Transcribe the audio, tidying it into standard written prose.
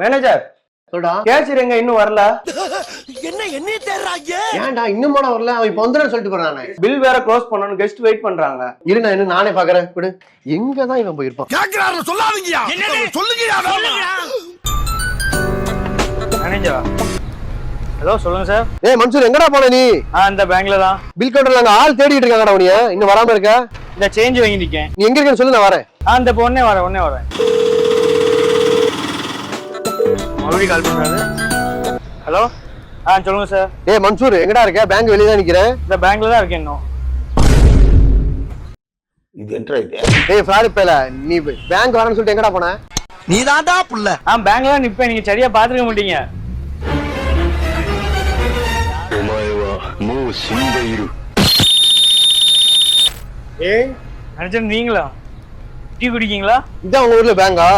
Manager சொல்டா. Cashier எங்க இன்னும் வரல? என்ன தேடுறாங்க? ஏன்டா இன்னும் போட வரல? அவன் இப்ப வந்துடுறேன்னு சொல்லிட்டு போறானே. பில் வேற க்ளோஸ் பண்ணனும், கெஸ்ட் வெயிட் பண்றாங்க. இரு நான் இன்னும் நானே பாக்குறேன். விடு. எங்க தான் இவன் போயிருப்பான்? கேக்குறாரு சொல்லாதீங்கயா. சொல்லுங்கயா. மேனேஜர் ஹலோ, சொல்லுங்க சார். ஏய் மன்சூர், எங்கடா போன நீ? இந்த பேங்க்ல தான். பில் கவுண்டர்ல அங்க ஆள் தேடிட்டு இருக்காங்கடா. உனிய இன்னும் வராம இருக்க? இந்த சேஞ்ச் வாங்கி நிக்கேன். நீ எங்க இருக்கேன்னு சொல்லு, நான் வரேன். இந்த பொண்ணே வரேன். மறுபடியும் கால் பண்றாரு. ஹலோ, சொல்லுங்க சார். ஏய் மன்சூர், எங்கடா இருக்க? பேங்க் வெளியே தான் நிக்கிறேன். இந்த பேங்க்ல தான் இருக்கேன் இன்னும். இது என்ன இது? ஏய் ஃப்ராட் பேல, நீ பேங்க் வரேன்னு சொல்லிட்டு எங்கடா போன? நீ தான்டா புள்ள. பேங்க்ல தான் நிப்பேன், நீங்க சரியா பாத்துக்க மாட்டீங்க. ஏய் மேனேஜர், நீங்களா? டீ குடிக்கீங்களா? இதான் உங்க ஊர்ல பேங்கா?